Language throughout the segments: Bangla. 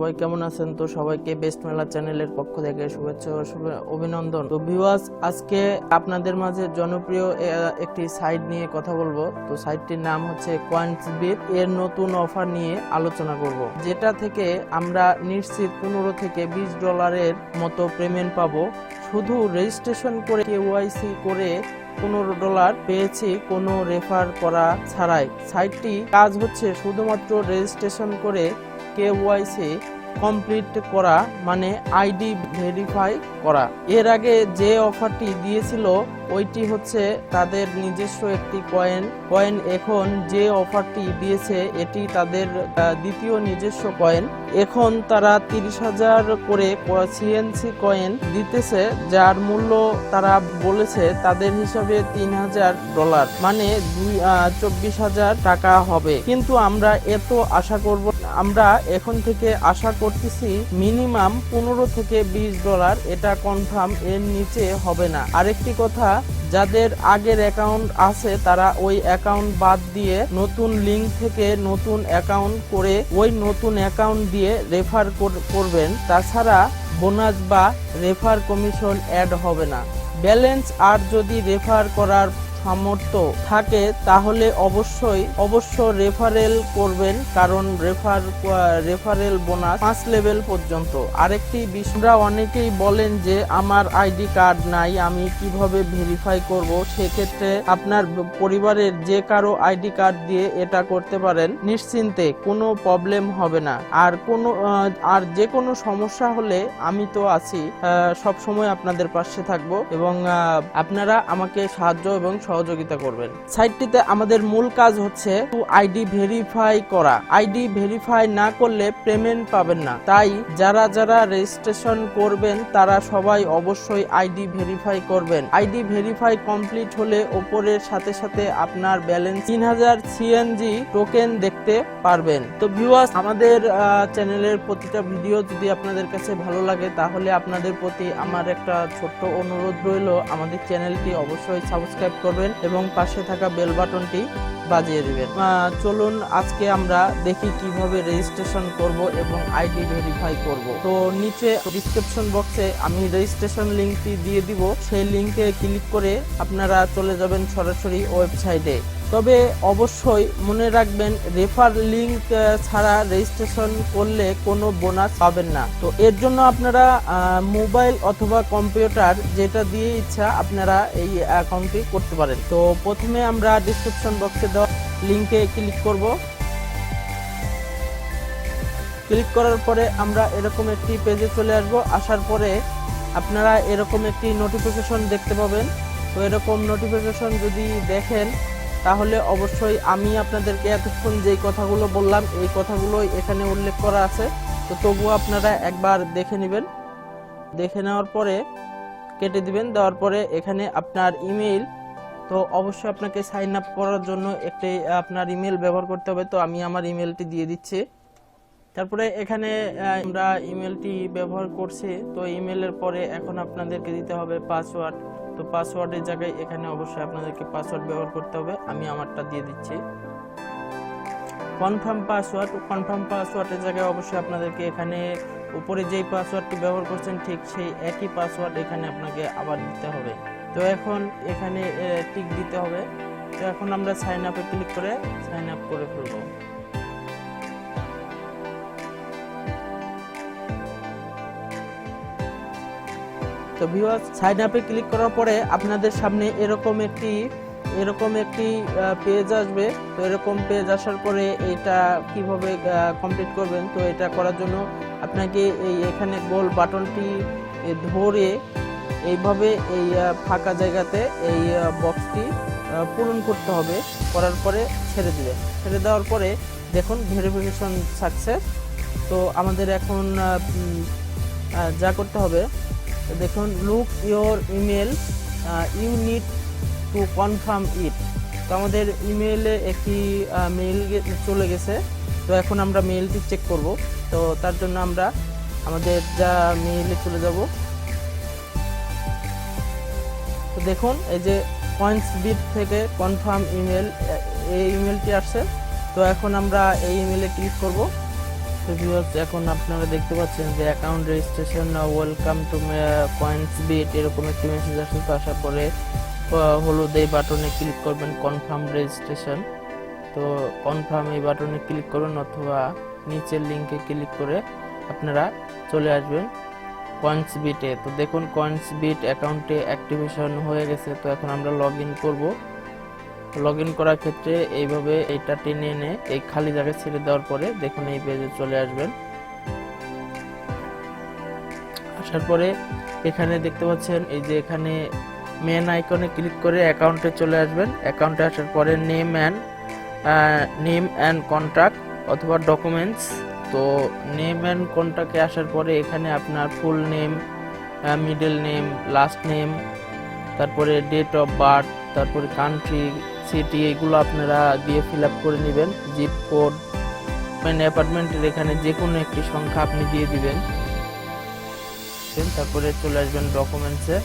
সবাই কেমন আছেন? তো সবাইকে বেস্ট মেলা চ্যানেলের পক্ষ থেকে শুভেচ্ছা ও অভিনন্দন। তো ভিউয়ার্স, আজকে আপনাদের মাঝে জনপ্রিয় একটি সাইট নিয়ে কথা বলবো। তো সাইটটির নাম হচ্ছে কয়েন্সবিট। এর নতুন অফার নিয়ে আলোচনা করব, যেটা থেকে আমরা নিশ্চিত $15 থেকে $20 মতো পেমেন্ট পাবো। শুধু রেজিস্ট্রেশন করে কেওয়াইসি করে $15 পেয়েছি কোনো রেফার করা ছাড়াই। সাইটটি কাজ হচ্ছে শুধুমাত্র রেজিস্ট্রেশন করে কেওয়াইসি কমপ্লিট করা, মানে আইডি ভেরিফাই করা। এর আগে যে অফারটি দিয়েছিল ওইটি হচ্ছে তাদের নিজস্ব একটি কয়েন। এখন যে অফারটি দিয়েছে এটি তাদের দ্বিতীয় নিজস্ব কয়েন। এখন তারা 30,000 করে CNG কয়েন দিতেছে, যার মূল্য তারা বলেছে তাদের হিসাবে $3,000, মানে 24,000 টাকা হবে। কিন্তু আমরা এত আশা করব, আমরা এখন থেকে আশা করতেছি মিনিমাম $15 থেকে $20। এটা কনফার্ম, এর নিচে হবে না। আরেকটি কথা, যাদের আগের অ্যাকাউন্ট আছে তারা ওই অ্যাকাউন্ট বাদ দিয়ে নতুন লিংক থেকে নতুন অ্যাকাউন্ট করে ওই নতুন অ্যাকাউন্ট দিয়ে রেফার করবেন। তাছাড়া বোনাস বা রেফার কমিশন অ্যাড হবে না। ব্যালেন্স আর যদি রেফার করার সামর্থ্য থাকে তাহলে অবশ্যই রেফারেল করবেন, কারণ রেফারেল বোনাস 5 লেভেল পর্যন্ত। আরেকটি বিষয়, অনেকেই বলেন যে আমার আইডি কার্ড নাই, আমি কিভাবে ভেরিফাই করব। সেক্ষেত্রে আপনার পরিবারের যে কারো আইডি কার্ড দিয়ে এটা করতে পারেন, নিশ্চিন্তে কোনো প্রবলেম হবে না। আর যে কোনো সমস্যা হলে আমি তো আছি, সব সময় আপনাদের পাশে থাকবো এবং আপনারা আমাকে সাহায্য এবং সহযোগিতা করবেন। সাইটটিতে আমাদের মূল কাজ হচ্ছে আইডি ভেরিফাই করা। আইডি ভেরিফাই না করলে পেমেন্ট পাবেন না। তাই যারা রেজিস্ট্রেশন করবেন তারা সবাই অবশ্যই আইডি ভেরিফাই করবেন। আইডি ভেরিফাই কমপ্লিট হলে ওপরের সাথে সাথে আপনার ব্যালেন্স 3000 CNG টোকেন দেখতে পারবেন। তো ভিউয়ার্স, আমাদের চ্যানেলের প্রতিটা ভিডিও যদি আপনাদের কাছে ভালো লাগে তাহলে আপনাদের প্রতি আমার একটা ছোট্ট অনুরোধ রইল, আমাদের চ্যানেলটি অবশ্যই সাবস্ক্রাইব করবেন এবং পাশে থাকা বেল বাটনটি বাজিয়ে দিবেন। চলুন আজকে আমরা দেখি কিভাবে রেজিস্ট্রেশন করব এবং আইডি ভেরিফাই করব। তো নিচে ডেসক্রিপশন বক্সে আমি রেজিস্ট্রেশন লিংকটি দিয়ে দিব, সেই লিংকে ক্লিক করে আপনারা চলে যাবেন সরাসরি ওয়েবসাইটে। তবে অবশ্যই মনে রাখবেন, রেফার লিংক ছাড়া রেজিস্ট্রেশন করলে কোনো বোনাস পাবেন না। তো এর জন্য আপনারা মোবাইল অথবা কম্পিউটার যেটা দিয়ে ইচ্ছা আপনারা এই অ্যাকাউন্টটি করতে পারেন। তো প্রথমে আমরা ডেসক্রিপশন বক্সে দেওয়া লিংকে ক্লিক করব। ক্লিক করার পরে আমরা এরকম একটি পেজে চলে আসব। আসার পরে আপনারা এরকম একটি নোটিফিকেশন দেখতে পাবেন। তো এরকম নোটিফিকেশন যদি দেখেন তাহলে অবশ্যই আমি আপনাদেরকে এতক্ষণ যেই কথাগুলো বললাম এই কথাগুলোই এখানে উল্লেখ করা আছে। তো তবুও আপনারা একবার দেখে নেবেন। দেখে নেওয়ার পরে কেটে দিবেন। দেওয়ার পরে এখানে আপনার ইমেইল, তো অবশ্যই আপনাকে সাইন আপ করার জন্য একটি আপনার ইমেল ব্যবহার করতে হবে। তো আমি আমার ইমেলটি দিয়ে দিচ্ছি। তারপরে এখানে আমরা ইমেলটি ব্যবহার করছি। তো ইমেলের পরে এখন আপনাদেরকে দিতে হবে পাসওয়ার্ড। তো পাসওয়ার্ডের জায়গায় এখানে অবশ্যই আপনাদেরকে পাসওয়ার্ড ব্যবহার করতে হবে। আমি আমারটা দিয়ে দিচ্ছি। কনফার্ম পাসওয়ার্ডের জায়গায় অবশ্যই আপনাদেরকে এখানে উপরে যেই পাসওয়ার্ডটি ব্যবহার করছেন ঠিক সেই একই পাসওয়ার্ড এখানে আপনাকে আবার দিতে হবে। তো এখন এখানে টিক দিতে হবে। তো এখন আমরা সাইন আপে ক্লিক করে সাইন আপ করে ফেলবো। তো ভিউয়ার্স, সাইন আপে ক্লিক করার পরে আপনাদের সামনে এরকম একটি পেজ আসবে। তো এরকম পেজ আসার পরে এটা কিভাবে কমপ্লিট করবেন, তো এটা করার জন্য আপনাকে এখানে গোল বাটনটি ধরে এইভাবে এই ফাঁকা জায়গাতে এই বক্সটি পূরণ করতে হবে। করার পরে ছেড়ে দিবেন। ছেড়ে দেওয়ার পরে দেখুন ভেরিফিকেশন সাকসেস। তো আমাদের এখন যা করতে হবে, দেখুন look your email, you need to confirm it. তো আমাদের ইমেইলে একটি মেইল চলে গেছে। তো এখন আমরা মেইলটি চেক করব। তো তার জন্য আমরা আমাদের যা মেইলে চলে যাব। তো দেখুন এই যে কয়েন্সবিট থেকে কনফার্ম ইমেল, এই ইমেলটি আসছে। তো এখন আমরা এই ইমেলে ক্লিক করব। তো তো ভিউয়ার্স, এখন আপনারা দেখতে পাচ্ছেন যে account registration welcome to Coinsbit এরকম একটি মেসেজ আসছে। তো আসার পরে হলুদ এই বাটনে ক্লিক করবেন কনফার্ম রেজিস্ট্রেশন। তো কনফার্ম এই বাটনে ক্লিক করুন অথবা নিচের লিঙ্কে ক্লিক করে আপনারা চলে আসবেন কয়েন্স বিটে। তো দেখুন কয়েন্স বিট অ্যাকাউন্টে অ্যাক্টিভেশন হয়ে গেছে। তো এখন আমরা লগ ইন করবো। লগ ইন করার ক্ষেত্রে এইভাবে এইটা টেনে এনে এই খালি জায়গায় ছেড়ে দেওয়ার পরে দেখুন এই পেজে চলে আসবেন। আসার পরে এখানে দেখতে পাচ্ছেন এই যে এখানে মেন আইকনে ক্লিক করে অ্যাকাউন্টে চলে আসবেন। অ্যাকাউন্টে আসার পরে নেম অ্যান্ড কন্ট্যাক্ট অথবা ডকুমেন্টস। তো নেম অ্যান্ড কন্ট্যাক্টে আসার পরে এখানে আপনার full name, middle name, last name, তারপরে ডেট অফ বার্থ, তারপরে কান্ট্রি, সিটি, এগুলো আপনারা দিয়ে ফিল আপ করে নেবেন। জিপ কোড, মানে অ্যাপার্টমেন্টের এখানে যে কোনো একটি সংখ্যা আপনি দিয়ে দিবেন। তারপরে চলে আসবেন ডকুমেন্টসে।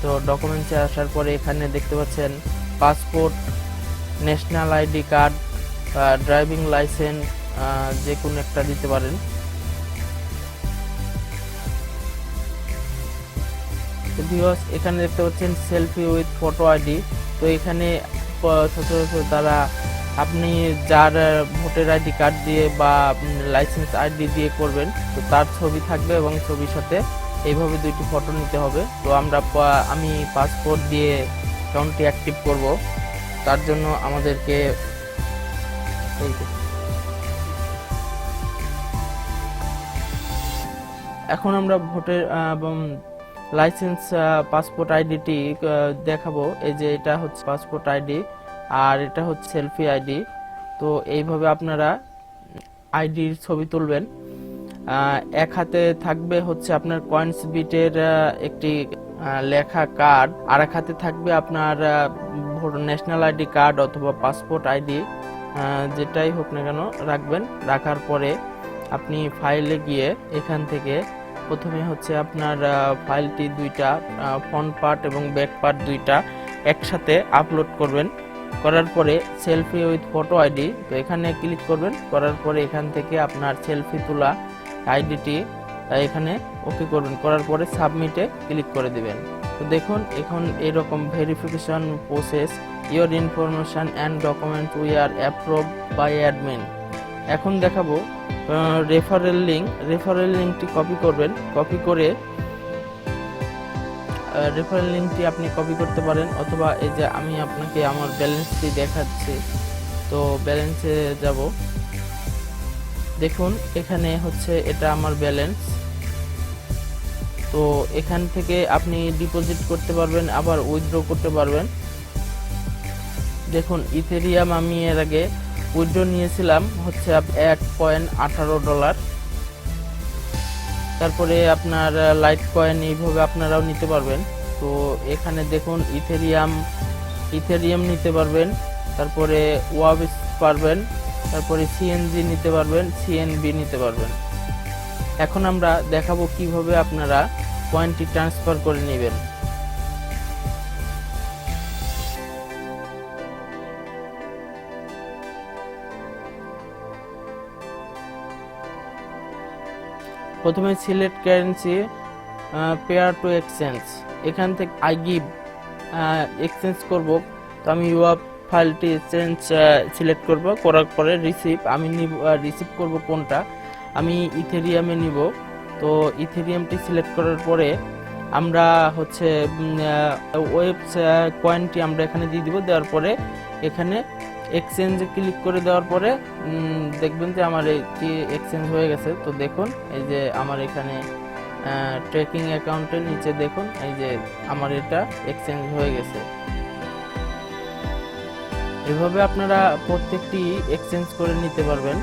তো ডকুমেন্টসে আসার পরে এখানে দেখতে পাচ্ছেন passport, national ID card, driving licence, যে কোনো একটা দিতে পারেন। তো ভিউয়ার্স, এখানে দেখতে পাচ্ছেন সেলফি উইথ ফটো আইডি। তো এখানে সচরাচর তারা আপনি যার ভোটার আইডি কার্ড দিয়ে বা লাইসেন্স আইডি দিয়ে করবেন, তো তার ছবি থাকবে এবং ছবির সাথে এইভাবে দুইটি ফটো নিতে হবে। তো আমি পাসপোর্ট দিয়ে অ্যাকাউন্টটি অ্যাক্টিভ করব। তার জন্য আমাদেরকে এখন আমরা ভোটের লাইসেন্স পাসপোর্ট আইডিটি দেখাবো। এই যে এটা হচ্ছে পাসপোর্ট আইডি আর এটা হচ্ছে সেলফি আইডি। তো এইভাবে আপনারা আইডির ছবি তুলবেন। এক হাতে থাকবে হচ্ছে আপনার কয়েন্স বিটের একটি লেখা কার্ড, আর এক হাতে থাকবে আপনার ন্যাশনাল আইডি কার্ড অথবা পাসপোর্ট আইডি, যেটাই হোক না কেন রাখবেন। রাখার পরে আপনি ফাইলে গিয়ে এখান থেকে প্রথমে হচ্ছে আপনার ফাইলটি দুইটা ফ্রন্ট পার্ট এবং ব্যাক পার্ট দুইটা একসাথে আপলোড করবেন। করার পরে সেলফি উইথ ফটো আইডি, তো এখানে ক্লিক করবেন। করার পরে এখান থেকে আপনার সেলফি তোলা আইডিটি এখানে ওকে করবেন। করার পরে সাবমিটে ক্লিক করে দিবেন। তো দেখুন এখন এরকম verification process your information and document we are approve by admin. এখন দেখাবো রেফারেল লিঙ্কটি কপি করবেন। কপি করে রেফারেল লিঙ্কটি আপনি কপি করতে পারেন, অথবা এই যে আমি আপনাকে আমার ব্যালেন্সটি দেখাচ্ছি। তো ব্যালেন্সে যাব। দেখুন এখানে হচ্ছে এটা আমার ব্যালেন্স। তো এখান থেকে আপনি ডিপোজিট করতে পারবেন, আবার উইথড্র করতে পারবেন। দেখুন ইথেরিয়াম আমি এর আগে উইথড্র নিয়েছিলাম হচ্ছে $1.18। তারপরে আপনার লাইট কয়েন এইভাবে আপনারাও নিতে পারবেন। তো এখানে দেখুন ইথেরিয়াম নিতে পারবেন, তারপরে ওয়াবিস পারবেন, তারপরে সিএনজি নিতে পারবেন, সিএনবি নিতে পারবেন। এখন আমরা দেখাবো কিভাবে আপনারা কয়েনটি ট্রান্সফার করে নেবেন। প্রথমে select currency, pair two exchange. এখান থেকে আই গিভ এক্সচেঞ্জ করব। তো আমি ইউআর ফাইলটি এক্সচেঞ্জ সিলেক্ট করব। করার পরে রিসিভ, আমি রিসিভ করব কোনটা, আমি ইথেরিয়ামে নিব। তো ইথেরিয়ামটি সিলেক্ট করার পরে আমরা হচ্ছে ওয়েব কয়েনটি আমরা এখানে দিয়ে দিব। দেওয়ার পরে এখানে এক্সচেঞ্জে ক্লিক করে দেওয়ার পরে দেখবেন যে আমার এটি এক্সচেঞ্জ হয়ে গেছে। তো দেখুন এই যে আমার এখানে ট্র্যাকিং অ্যাকাউন্টের নিচে দেখুন এই যে আমার এটা এক্সচেঞ্জ হয়ে গেছে। এভাবে আপনারা প্রত্যেকটি এক্সচেঞ্জ করে নিতে পারবেন।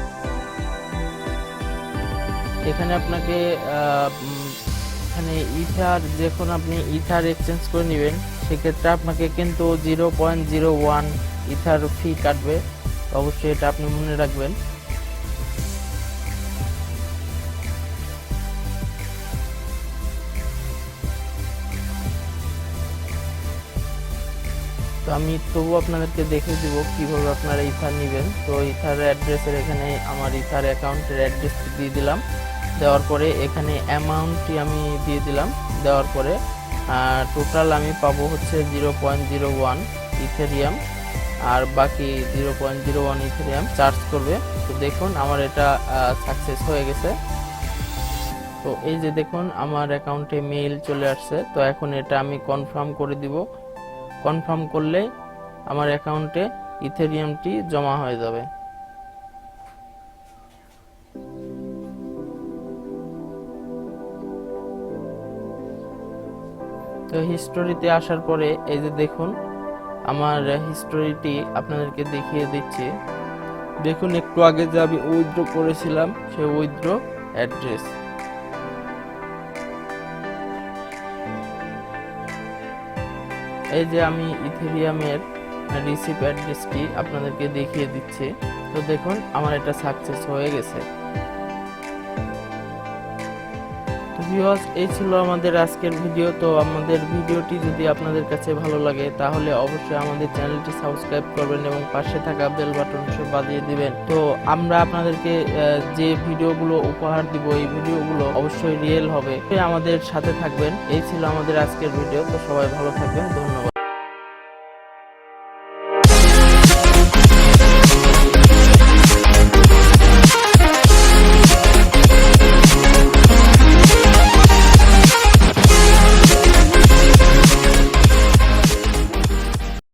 এখানে আপনাকে এখানে ইথার, যখন আপনি ইথার এক্সচেঞ্জ করে নেবেন সেক্ষেত্রে আপনাকে কিন্তু 0.01 ইথার ফি কাটবে। অবশ্যই এটা আপনি মনে রাখবেন। তো তো আমি তবু আপনাদেরকে দেখে দিব কিভাবে আপনারা ইথার নেবেন। তো ইথার অ্যাড্রেসের এখানে আমার ইথার অ্যাকাউন্টের অ্যাড্রেস দিয়ে দিলাম। দেওয়ার পরে এখানে অ্যামাউন্টটি আমি দিয়ে দিলাম। দেওয়ার পরে টোটাল আমি পাবো হচ্ছে 0.01 ইথেরিয়াম, আর বাকি 0.01 ইথেরিয়াম চার্জ করবে। তো দেখুন আমার এটা সাকসেস হয়ে গেছে। তো এই যে দেখুন আমার অ্যাকাউন্টে মেইল চলে আসছে। তো এখন এটা আমি কনফার্ম করে দিব। কনফার্ম করলে আমার অ্যাকাউন্টে ইথেরিয়ামটি জমা হয়ে যাবে। তো হিস্টোরিতে আসার পরে এই যে দেখুন আমার হিস্টোরিটি আপনাদেরকে দেখিয়ে দিচ্ছি। দেখুন একটু আগে যে আমি উইথড্র করেছিলাম সেই উইথড্র অ্যাড্রেস। এই যে আমি ইথেরিয়ামের রিসিভ অ্যাড্রেসটি আপনাদেরকে দেখিয়ে দিচ্ছি। তো দেখুন আমার এটা সাকসেস হয়ে গেছে। তো ভিউয়ার্স, এই ছিল আমাদের আজকের ভিডিও। তো আমাদের ভিডিওটি যদি আপনাদের কাছে ভালো লাগে তাহলে অবশ্যই আমাদের চ্যানেলটি সাবস্ক্রাইব করবেন এবং পাশে থাকা বেল বাটনটি বাজিয়ে দিবেন। তো আমরা আপনাদেরকে যে ভিডিওগুলো উপহার দিব এই ভিডিওগুলো অবশ্যই রিয়েল হবে। আমাদের সাথে থাকবেন। এই ছিল আমাদের আজকের ভিডিও। তো সবাই ভালো থাকবেন, ধন্যবাদ।